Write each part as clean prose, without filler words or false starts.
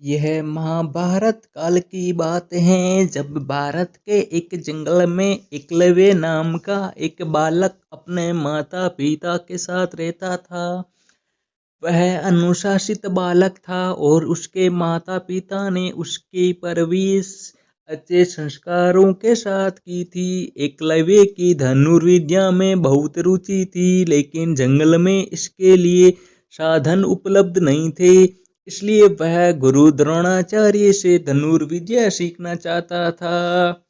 यह महाभारत काल की बात है, जब भारत के एक जंगल में एकलव्य नाम का एक बालक अपने माता पिता के साथ रहता था। वह अनुशासित बालक था और उसके माता पिता ने उसकी परवरिश अच्छे संस्कारों के साथ की थी। एकलव्य की धनुर्विद्या में बहुत रुचि थी, लेकिन जंगल में इसके लिए साधन उपलब्ध नहीं थे। इसलिए वह गुरु द्रोणाचार्य से धनुर्विद्या सीखना चाहता था।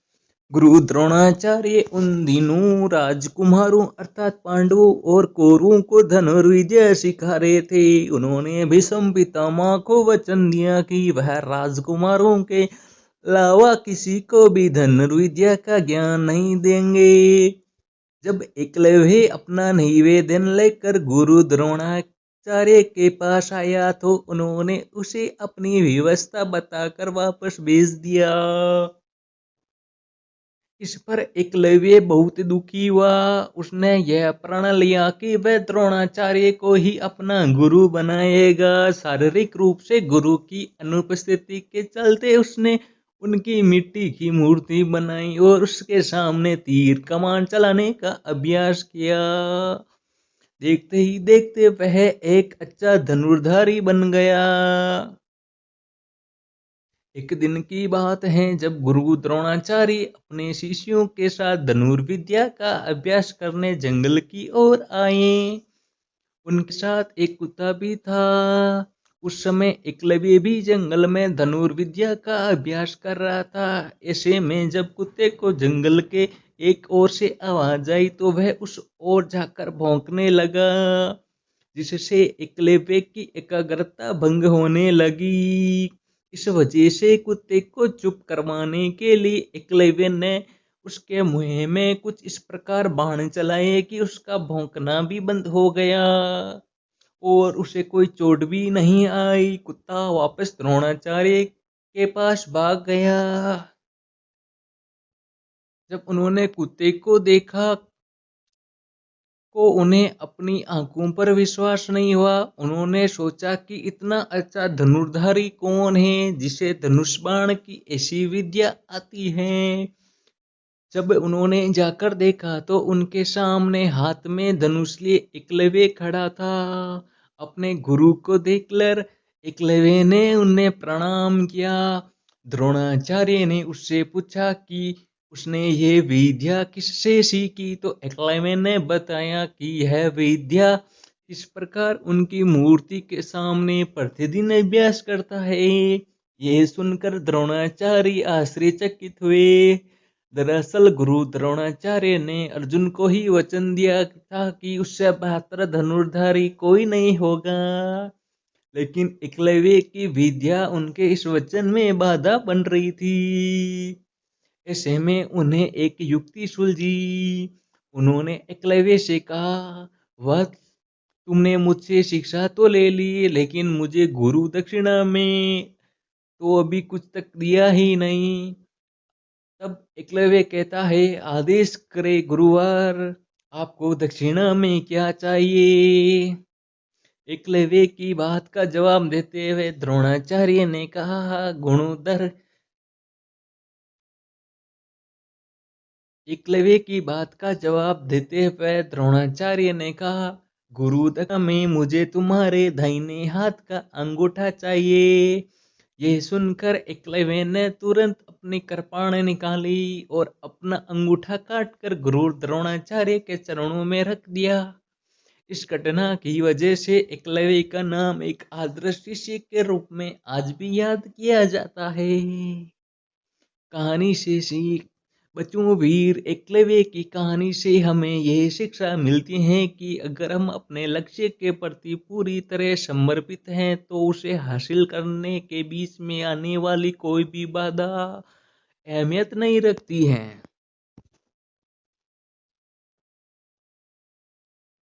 गुरु द्रोणाचार्य उन दिनों राजकुमारों अर्थात पांडवों और कौरवों को धनुर्विद्या सिखा रहे थे। उन्होंने भीष्म पितामह को वचन दिया कि वह राजकुमारों के अलावा किसी को भी धनुर्विद्या का ज्ञान नहीं देंगे। जब एकलव्य अपना निवेदन लेकर गुरु द्रोणाचार्य के पास आया तो उन्होंने उसे अपनी व्यवस्था बताकर वापस भेज दिया। इस पर एकलव्य बहुत दुखी हुआ। उसने यह प्रण लिया कि वह द्रोणाचार्य को ही अपना गुरु बनाएगा। शारीरिक रूप से गुरु की अनुपस्थिति के चलते उसने उनकी मिट्टी की मूर्ति बनाई और उसके सामने तीर कमान चलाने का अभ्यास किया। देखते ही देखते वह एक अच्छा धनुर्धारी बन गया। एक दिन की बात है, जब गुरु द्रोणाचार्य अपने शिष्यों के साथ धनुर्विद्या का अभ्यास करने जंगल की ओर आए। उनके साथ एक कुत्ता भी था। उस समय एकलव्य भी जंगल में धनुर्विद्या का अभ्यास कर रहा था। ऐसे में जब कुत्ते को जंगल के एक ओर से आवाज आई तो वह उस ओर जाकर भौंकने लगा, जिससे एकलव्य की एकाग्रता भंग होने लगी। इस वजह से कुत्ते को चुप करवाने के लिए एकलव्य ने उसके मुंह में कुछ इस प्रकार बाण चलाए कि उसका भौंकना भी बंद हो गया और उसे कोई चोट भी नहीं आई। कुत्ता वापस द्रोणाचार्य के पास भाग गया। जब उन्होंने कुत्ते को देखा को उन्हें अपनी आंखों पर विश्वास नहीं हुआ। उन्होंने सोचा कि इतना अच्छा धनुर्धारी कौन है जिसे धनुष बाण की ऐसी विद्या आती है। जब उन्होंने जाकर देखा तो उनके सामने हाथ में धनुष लिए एकलव्य खड़ा था। अपने गुरु को देखकर एकलव्य ने उन्हें प्रणाम किया। द्रोणाचार्य ने उससे पूछा कि उसने ये विद्या किससे सीखी, तो एकलव्य ने बताया कि यह विद्या इस प्रकार उनकी मूर्ति के सामने प्रतिदिन अभ्यास करता है। यह सुनकर द्रोणाचार्य आश्चर्यचकित हुए। दरअसल गुरु द्रोणाचार्य ने अर्जुन को ही वचन दिया था कि उससे बेहतर धनुर्धारी कोई नहीं होगा, लेकिन एकलव्य की विद्या उनके इस वचन में बाधा बन रही थी। ऐसे में उन्हें एक युक्ति सुलझी। उन्होंने एकलव्य से कहा, वह तुमने मुझसे शिक्षा तो ले ली, लेकिन मुझे गुरु दक्षिणा में तो अभी कुछ तक दिया ही नहीं। तब एकलव्य कहता है, आदेश करे गुरुवर, आपको दक्षिणा में क्या चाहिए। एकलव्य की बात का जवाब देते हुए द्रोणाचार्य ने कहा, गुणोदर। एकलव्य की बात का जवाब देते हुए द्रोणाचार्य ने कहा, गुरु दक्षिणा में मुझे तुम्हारे दाहिने हाथ का अंगूठा चाहिए। यह सुनकर एकलव्य ने तुरंत अपनी कृपाण निकाली और अपना अंगूठा काटकर गुरु द्रोणाचार्य के चरणों में रख दिया। इस घटना की वजह से एकलव्य का नाम एक आदर्श शिष्य के रूप में आज भी याद किया जाता है। कहानी से सीख। बच्चों, वीर एकलव्य की कहानी से हमें यह शिक्षा मिलती है कि अगर हम अपने लक्ष्य के प्रति पूरी तरह समर्पित हैं तो उसे हासिल करने के बीच में आने वाली कोई भी बाधा अहमियत नहीं रखती है।